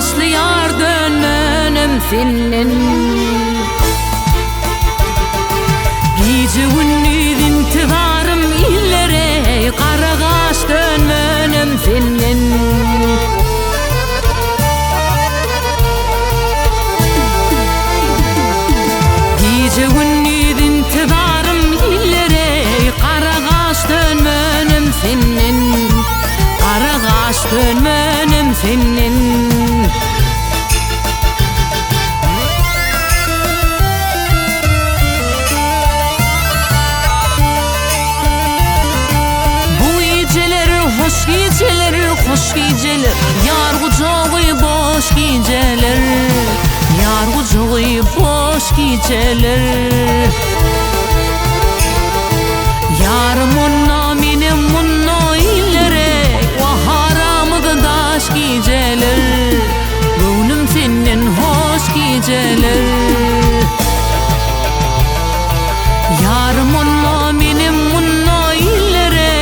gaşly ýar dönmenem sennen. Gece gündüz intibarım illere, kara gaş dönmenem sennen. Gece gündüz intibarım illere, kara gaş dönmenem sennen. Kara gaş dönmenem sennen. Hoş geceler, yar kucağı boş geceler, yar kucağı boş geceler. Yarım munna benim munna illere, vaharamı daş geceler, gönlüm senden hoş geceler. Yarım munna benim munna illere,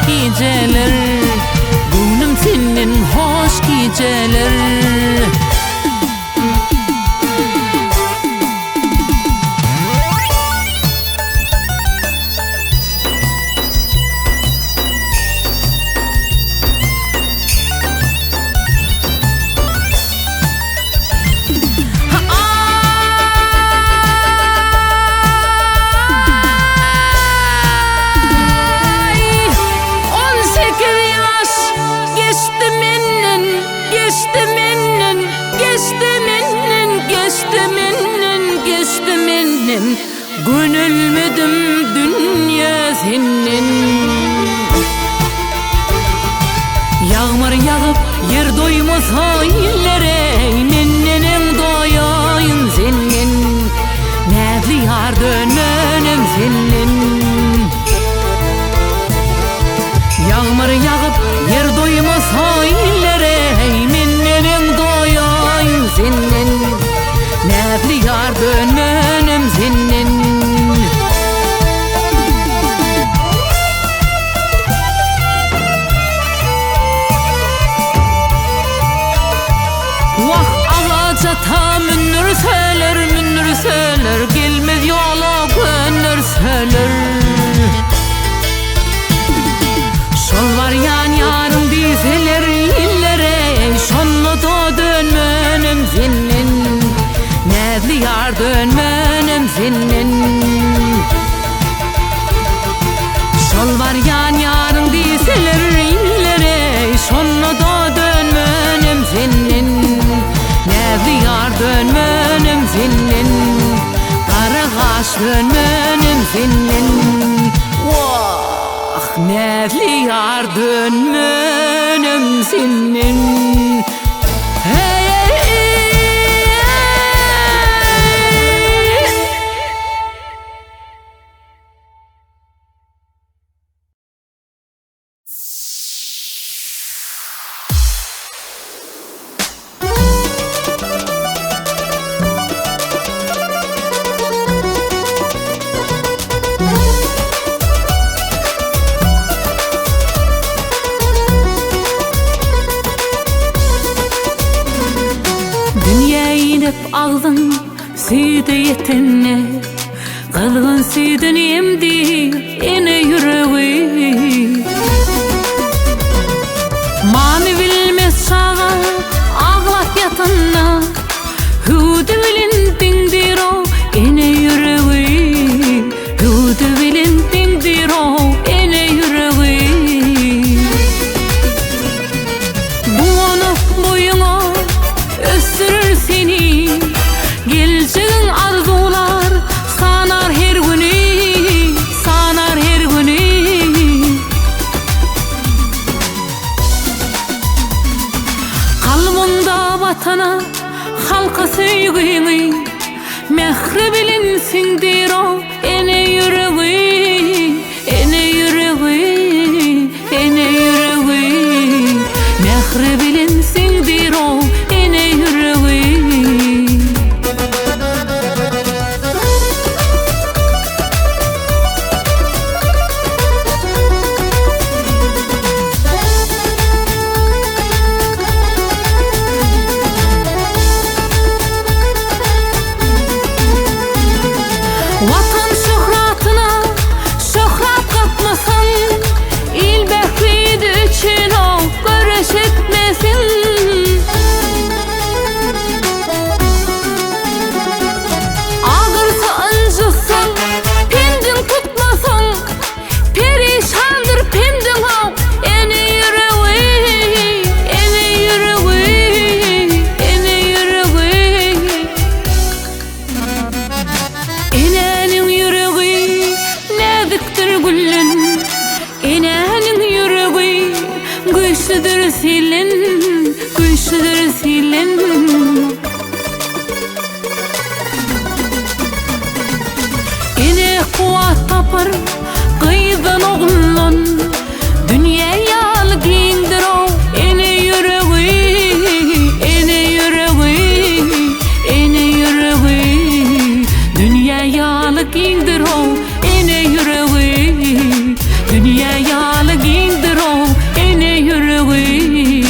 geceler, gönlüm senin hoş geceler. Gönülmedim dünya senin. Yağmur yağıp yer doymasa illere, mennenem doyayın senin. Nädli yar dönmenem senin. Yağmur yağıp yer doymasa illere, mennenem doyayın senin. Nädli yar dönmenem senin. Ta münnür söyler, gelmez yola gönlür söyler. Şol var yan yarım diseler illere, şonlu da dönmenem senin. Nädli yar dönmenem senin. Şol var yan yarım diseler illere, şonlu da dönmenem senin. Nädli yar dönmenem senin, kara gaş dönmenem senin. Wah, nädli yar dönmenem senin. Hey, hey, hey. Ağzın süýde yetenne, kılgın süýdün emdi ene yüreği. Many bilmez çağa ağlap yatanna, hüdü bilindindir o ene yüreği. Hüdü bilindindir o ene yüreği. Bunu boyuna östürür seni, geleceğin arzular sanar her günü, sanar her günü. Kalbında vatana, halka söygüni, mehri bilinsindir o ene yüreği, ene yüreği, ene yüreği. Mehri bilinsindir o ene yüreği. güçlüdür silen, güçlüdür silen. Ene kuat tapar kıydan oğlan, dünyaya algındır o. Ene yüreği, ene yüreği, ene yüreği, dünyaya algındır o. Ene yüreği, dünyaya algındır o. Ene yüreği.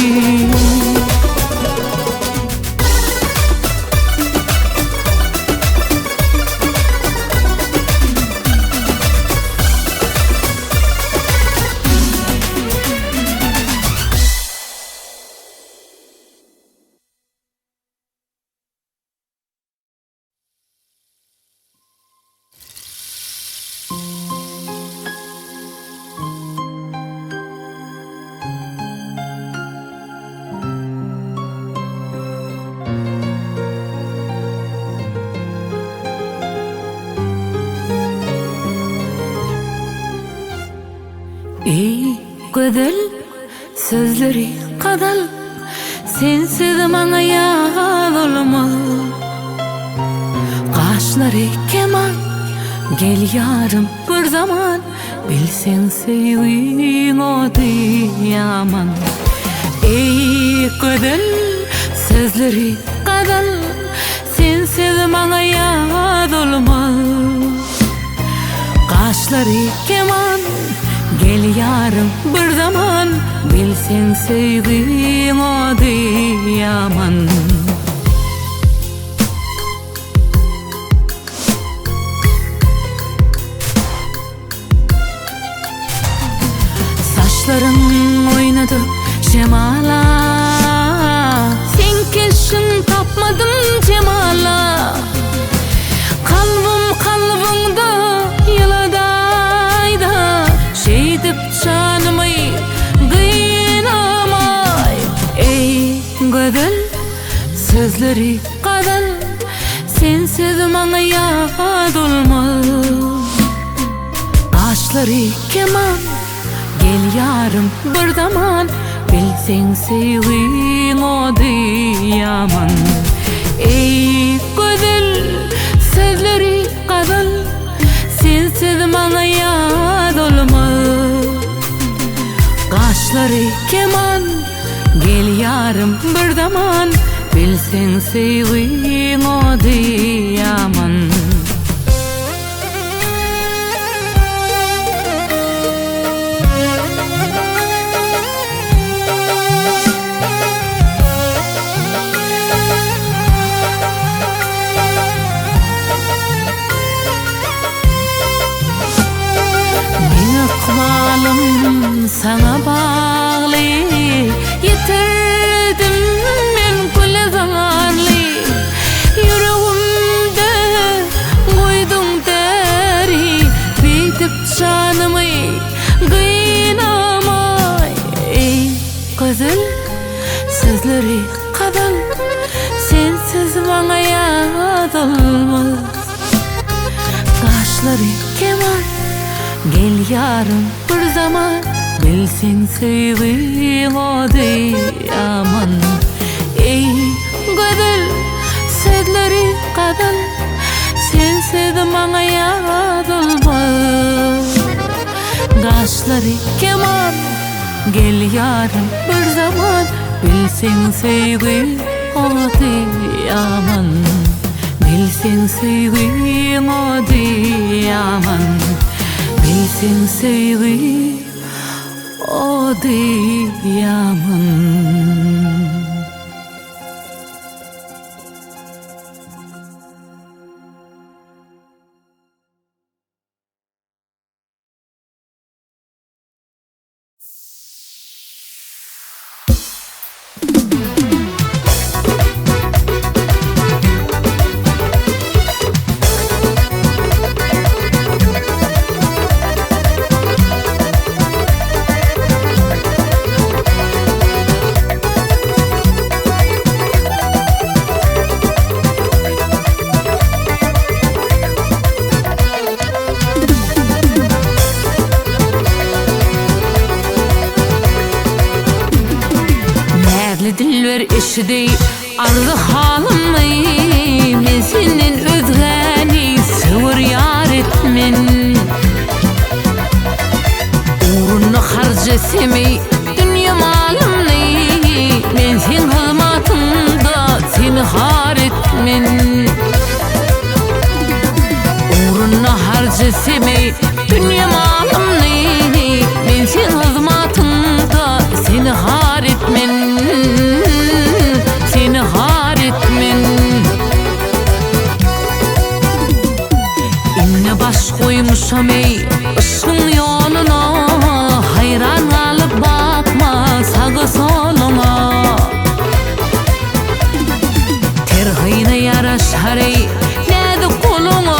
Ey güzel sözleri kadal, sensiz bana yar olmaz. Kaşları keman, gel yarım bir zaman, bilsen sevgin o yaman. Ey güzel sözleri kadal, sensiz bana yar olmaz. Kaşları keman, gel yarım bir zaman, bilsen sevgin o yaman. Saçların oynadı şemala, sen keşin tapmadın cemala. Kalbim kalbimda yıladayda, şey dip canımı kıynamay. Ey güzel sözleri kadal, sensiz bana yad olmaz. Kaşları keman, gel yarım bir zaman, bilsen sevgin o yaman. Ey güzel sözleri kadal, sensiz bana yad olmaz. Kaşları keman, gel yarım bir zaman, bilsen sevgin o yaman. Akmalım sana bağlı, yitirdim men kule zamanlı. Yüreğimde koydum deri, bitip canımı kıynamay. Ey güzel sözleri kadal, sensiz bana yad olmaz. Kaşları keman, gel yarım bir zaman, bilsen sevgin o yaman. Ey güzel sözleri kadal, sensiz bana yad olmaz. Kaşları keman, gel yarım bir zaman, bilsen sevgin o yaman. Bilsen sevgin o yaman. Bilsen sevgi o yaman. Ähli dilber eşidey ardı halımmy men senden özgäni söwür ýar etmen uğruna harj etsemey dünýä malymny men sen hizmatynda seni har etmen uğruna harj etsemey dünýä malymny men sen hizmatynda seni har etmen seni har etmen inne baş koymuşam ey ışığın yoluna hayran kalıp bakma sağa soluna terhine yaraşar ey näde koluna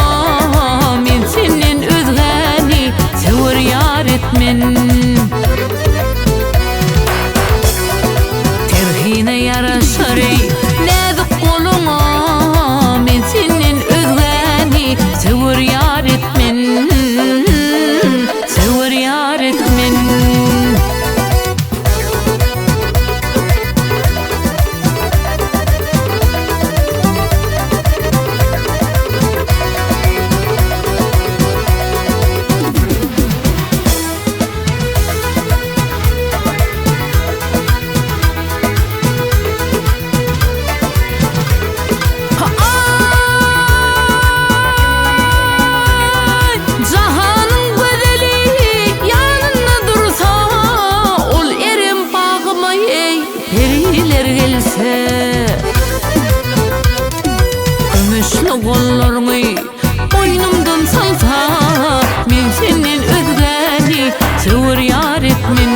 men senden özgäni söwür ýar etmen terhine yaraşar ey näde koluna men senden özgäni söwür ýar etmen söwür ýar etmen Gollarmy boynumdan salsa men senden özgäni söwür ýar etmen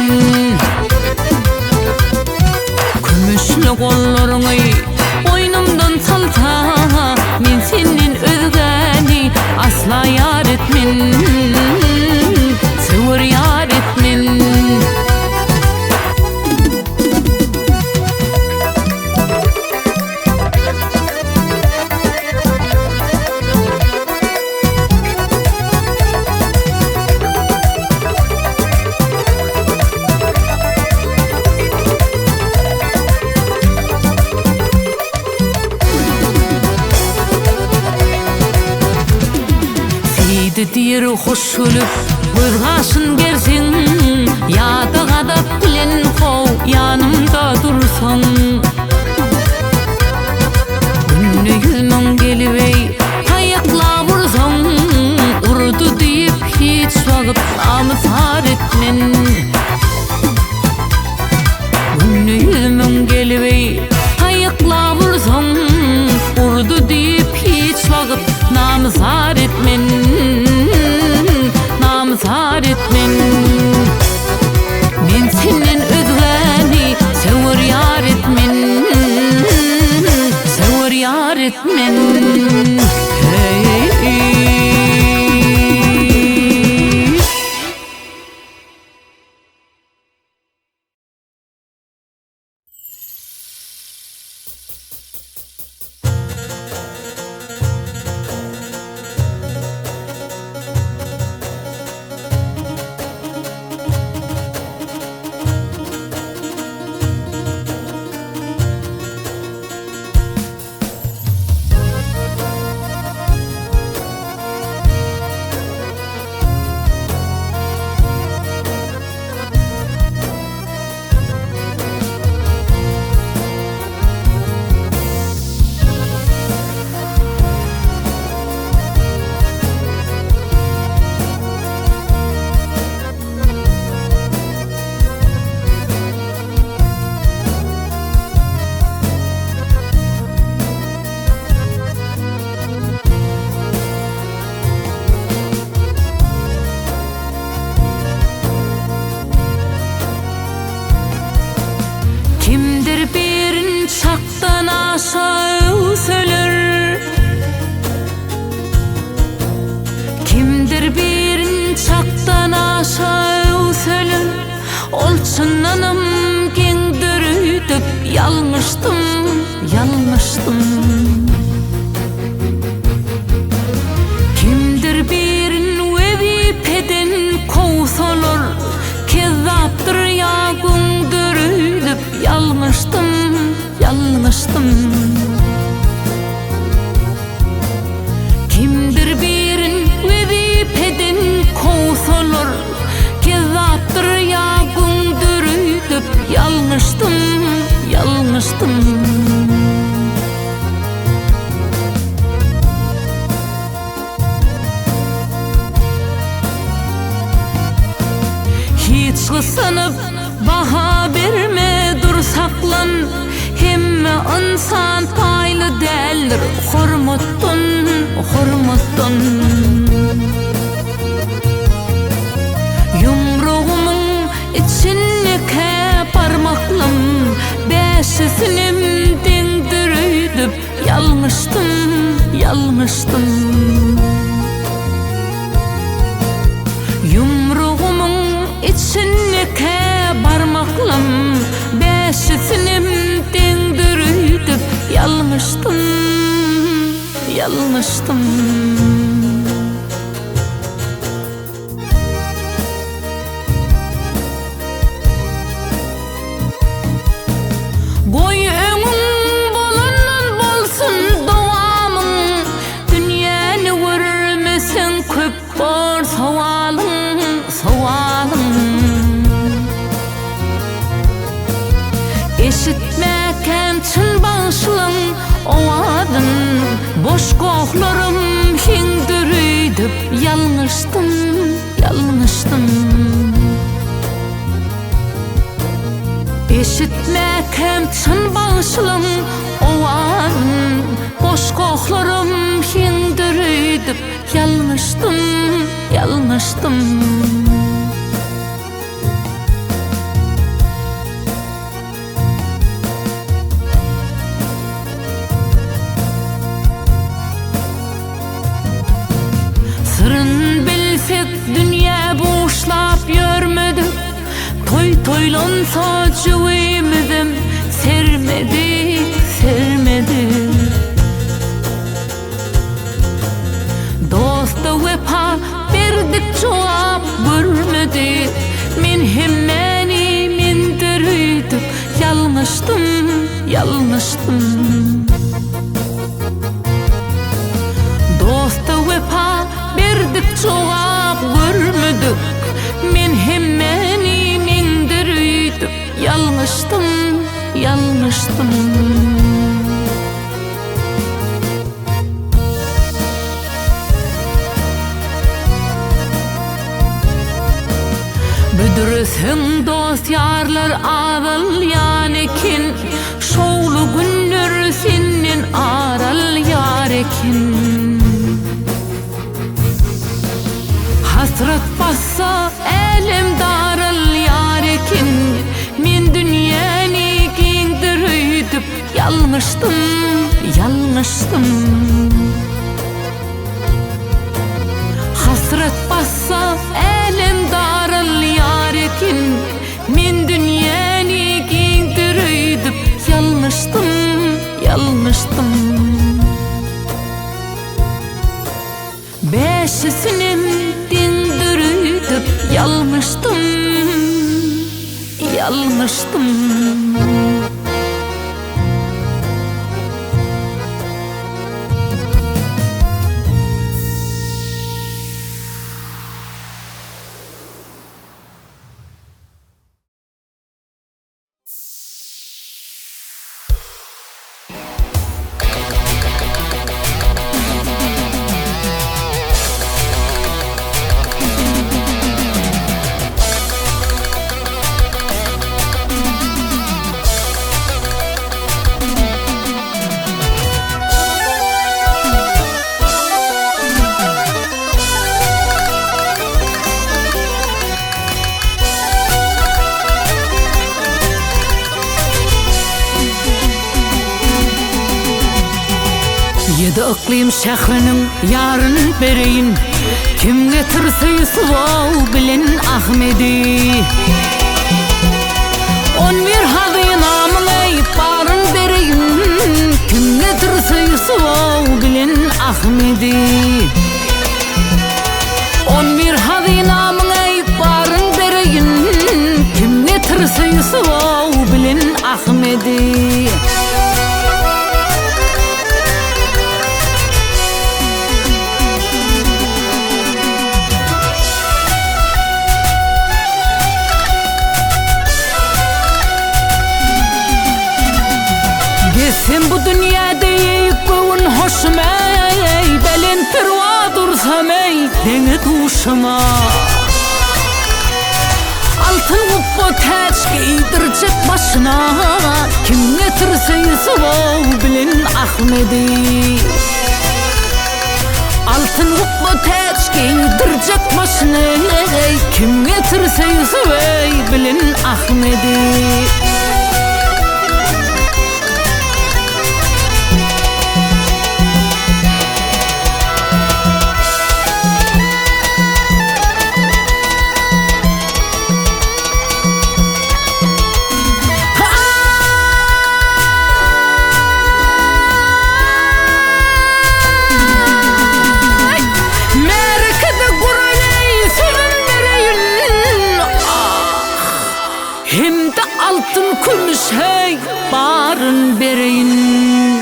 kömüşli gollarmy boynumdan salsa men senden özgäni asla ýar etmen söwür ýar etmen diýer hoş ölüp göz gaşyn gersiň ýa-da gadap bilen gow ýanymda dursaň günni ýüzüň gelibey taýakla vursaň urdu diýip hiç wagt amsar etmen günni ýüzüň gelibey taýakla vursaň urdu diýip hiç wagt namsar etmen namsar etmen men senden özgäni söwür ýar etmen söwür ýar etmen Olçunanım kengdir ütüp yalmıştım, yalmıştım. Kimdir birin vebip eden kovsalır, kezzaptır ya gündür ütüp yalmıştım. yalmıştım. Hiç kısınıp baha verme, dur saklan. Hemme insan paylı däldir, hormatdan, hormatdan. Yumruğumun içine parmaklım, beşisinim dingdirüydüp yalmıştım, yalmıştım. Yumruğumun içine parmaklım, beşisinim dingdirüydüp yalmıştım, yalmıştım. Goy öňüň bolandan bolsun dowamyň, dünýäni görmesen köp bor sawalyň, sawalyň. Eşitmäken çyn başlyň owazyn, boş goklarym hiňdirýdip yalňyşdym, yalňyşdym. Eşitmäkem çyn başlyň owazyn, boş goklarym hiňdirýdip yalňyşdym, yalňyşdym. Sırın bilsek dünýä boşlap ýörmedik, toylansa jüwemizim sermedik, sermedik. Dosta wepa berdik, jogap görmedik. Men hemmeni mindirýdip yalňyşdym, yalňyşdym. Dosta wepa berdik, jogap görmedik. Men hemmeni mindirýdip yalňyşdym, yalňyşdym. Büdürüsün dost yarlar aral yanekin, şoğlu günler senin aral yarekin. Hasret bassa elim daral yarekin, men dünýäni giňdirýdip yalňyşdym, yalňyşdym. Hasret bassa elim daral yarekin, men dünýäni giňdirýdip yalňyşdym, yalňyşdym. Beşisinim dingdirýdip yalmıştım, yalmıştım. Yedi ıklim şähriniň ýaryny bereýin, kim getirse ýuswaw bilen Ahmedi. 11 hadynamyň aýyp baryn bereýin, kim getirse ýuswaw bilen Ahmedi. 11 hadynamyň aýyp baryn bereýin, kim getirse ýuswaw bilen Ahmedi. Sen bu dünyada yekun hoşmay Belen perva dursamay Dene duşama Altın huppo taç giydirecek başına Kim getirse Yusuf bilin Ahmedi Altın huppo taç giydirecek başına Kim getirse Yusuf bilin Ahmedi Hem de altın kumuş hey barın bereyin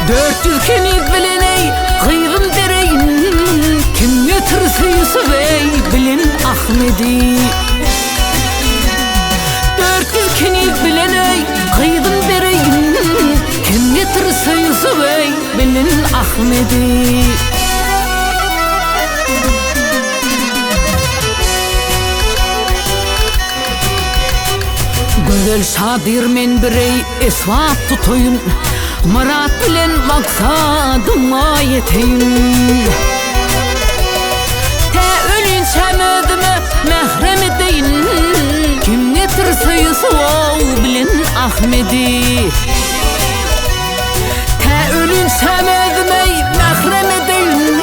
400 kenik bileney kıyrım dereyin Kim getirse Yusuf ey bilin Ahmedi 400 kenik bileney kıyrım dereyin Kim getirse Yusuf ey bilin Ahmedi Güzel şadir men birey esvap tutuyun Marat bilen maksadıma yeteyin Te ölün çemedime mehrem edeyin Kim getirse Yusuf bilin Ahmedi Te ölün çemedime mehrem edeyin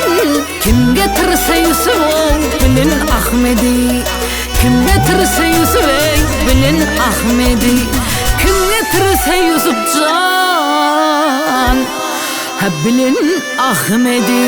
Kim getirse Yusuf bilin Ahmedi Kim getirse Yusuf bilin Ahmedi Kim getirse Yusuf can bilin Ahmedi